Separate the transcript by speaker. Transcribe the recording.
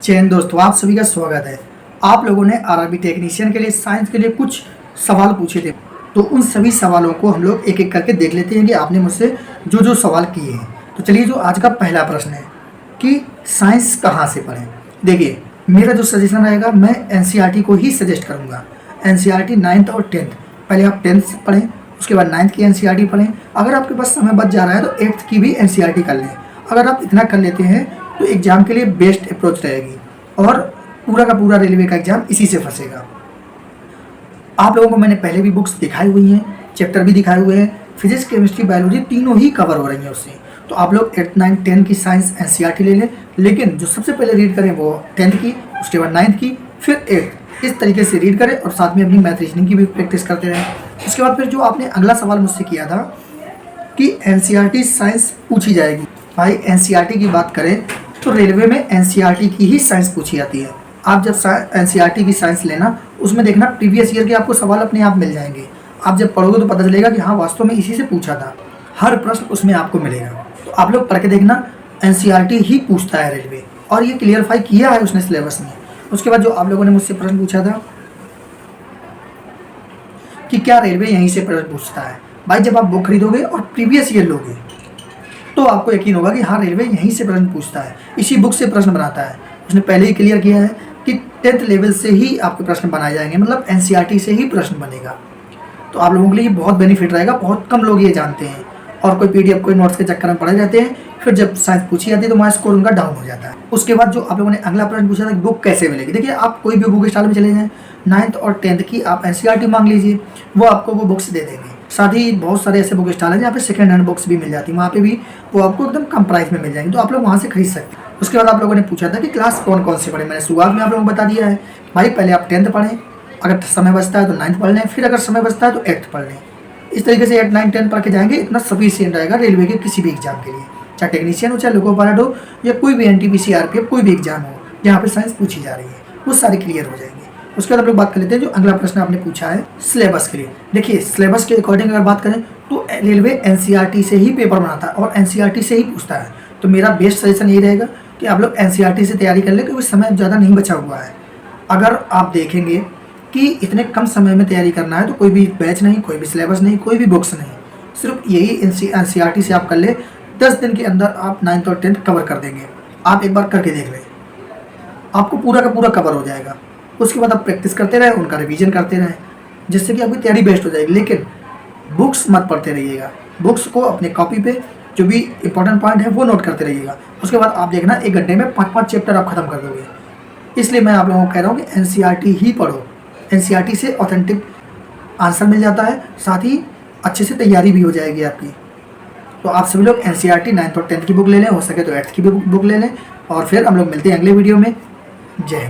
Speaker 1: चैन दोस्तों, आप सभी का स्वागत है। आप लोगों ने आरआरबी टेक्नीशियन के लिए साइंस के लिए कुछ सवाल पूछे थे, तो उन सभी सवालों को हम लोग एक एक करके देख लेते हैं कि आपने मुझसे जो जो सवाल किए हैं। तो चलिए, जो आज का पहला प्रश्न है कि साइंस कहाँ से पढ़ें। देखिए, मेरा जो सजेशन रहेगा, मैं एनसीईआरटी को ही सजेस्ट करूँगा। एनसीईआरटी 9th और 10th, पहले आप 10th पढ़ें, उसके बाद 9th की एनसीईआरटी पढ़ें। अगर आपके पास समय बच जा रहा है तो 8th की भी एनसीईआरटी कर लें। अगर आप इतना कर लेते हैं तो एग्ज़ाम के लिए बेस्ट अप्रोच रहेगी और पूरा का पूरा रेलवे का एग्ज़ाम इसी से फंसेगा। आप लोगों को मैंने पहले भी बुक्स दिखाई हुई हैं, चैप्टर भी दिखाए हुए हैं, फिजिक्स केमिस्ट्री बायोलॉजी तीनों ही कवर हो रही हैं उससे। तो आप लोग 8th 9th 10th की साइंस एनसीईआरटी ले लें, लेकिन जो सबसे पहले रीड करें वो 10th की, उसके बाद 9th की, फिर 8th। इस तरीके से रीड करें और साथ में अपनी मैथ रीजनिंग की भी प्रैक्टिस करते रहें। उसके बाद फिर जो आपने अगला सवाल मुझसे किया था कि एनसीईआरटी साइंस पूछी जाएगी, भाई एनसीईआरटी की बात करें तो रेलवे में एनसीईआरटी की ही साइंस पूछी जाती है। आप जब एनसीईआरटी की साइंस लेना, उसमें देखना प्रीवियस ईयर के आपको सवाल अपने आप मिल जाएंगे। आप जब पढ़ोगे तो पता चलेगा कि हाँ, वास्तव में इसी से पूछा था। हर प्रश्न उसमें आपको मिलेगा, तो आप लोग पढ़ के देखना, एनसीईआरटी ही पूछता है रेलवे, और ये क्लियरफाई किया है उसने सिलेबस में। उसके बाद जो आप लोगों ने मुझसे प्रश्न पूछा था कि क्या रेलवे यहीं से प्रश्न पूछता है, भाई जब आप बुक खरीदोगे और प्रीवियस ईयर लोगे तो आपको यकीन होगा कि हाँ, रेलवे यहीं से प्रश्न पूछता है, इसी बुक से प्रश्न बनाता है। उसने पहले ही क्लियर किया है कि 10th लेवल से ही आपके प्रश्न बनाए जाएंगे, मतलब एनसीईआरटी से ही प्रश्न बनेगा। तो आप लोगों के लिए बहुत बेनिफिट रहेगा। बहुत कम लोग ये जानते हैं और कोई पीडीएफ कोई नोट्स के चक्कर में पड़े रहते हैं, फिर जब साइंस पूछी जाती है तो वहाँ स्कोर उनका डाउन हो जाता है। उसके बाद जो आप लोगों ने अगला प्रश्न पूछा था कि बुक कैसे मिलेगी, देखिए आप कोई भी बुक स्टॉल में चले जाएँ, 9th और 10th की आप एनसीईआरटी मांग लीजिए, वो आपको वो बुक्स दे देंगे। साथ ही बहुत सारे ऐसे बुक स्टॉल हैं जहाँ पे सेकंड हैंड बुक्स भी मिल जाती है, वहाँ पे भी वो आपको एकदम कम प्राइस में मिल जाएंगे, तो आप लोग वहाँ से खरीद सकते हैं। उसके बाद आप लोगों ने पूछा था कि क्लास कौन कौन से पढ़े, मैंने शुरुआत में आप लोगों को बता दिया है, भाई पहले आप 10th पढ़ें, अगर समय बचता है तो 9th पढ़ लें, फिर अगर समय बचता है तो 8th पढ़ लें। इस तरीके से 8, 9, 10 पढ़ के जाएंगे, इतना सफिशिएंट रहेगा रेलवे के किसी भी एग्जाम के लिए, चाहे टेक्नीशियन हो, चाहे लोको पायलट हो, या कोई भी एनटीपीसी आरपीएफ कोई भी एग्जाम हो जहाँ पे साइंस पूछी जा रही है, वो सारे क्लियर हो जाएंगे। उसके बाद हम लोग बात कर लेते हैं जो अगला प्रश्न आपने पूछा है सिलेबस के लिए। देखिए, सिलेबस के अकॉर्डिंग अगर बात करें तो रेलवे एनसीईआरटी से ही पेपर बनाता है और एनसीईआरटी से ही पूछता है। तो मेरा बेस्ट सजेशन यही रहेगा कि आप लोग एनसीईआरटी से तैयारी कर लें, क्योंकि समय ज़्यादा नहीं बचा हुआ है। अगर आप देखेंगे कि इतने कम समय में तैयारी करना है तो कोई भी बैच नहीं, कोई भी सिलेबस नहीं, कोई भी बुक्स नहीं, सिर्फ यही एनसीईआरटी से आप कर ले, 10 दिन के अंदर आप 9th और 10th कवर कर देंगे। आप एक बार करके देख लें, आपको पूरा का पूरा कवर हो जाएगा। उसके बाद आप प्रैक्टिस करते रहें, उनका रिवीजन करते रहें, जिससे कि आपकी तैयारी बेस्ट हो जाएगी। लेकिन बुक्स मत पढ़ते रहिएगा, बुक्स को अपने कॉपी पे जो भी इंपॉर्टेंट पॉइंट है वो नोट करते रहिएगा। उसके बाद आप देखना 1 घंटे में 5-5 चैप्टर आप खत्म कर दोगे। इसलिए मैं आप लोगों को कह रहा हूँ कि एनसीईआरटी ही पढ़ो, एनसीईआरटी से ऑथेंटिक आंसर मिल जाता है, साथ ही अच्छे से तैयारी भी हो जाएगी आपकी। तो आप सभी लोग एनसीईआरटी 9th और 10th की बुक ले लें, हो सके तो 8th की भी बुक ले लें, और फिर हम लोग मिलते हैं अगले वीडियो में। जय हिंद।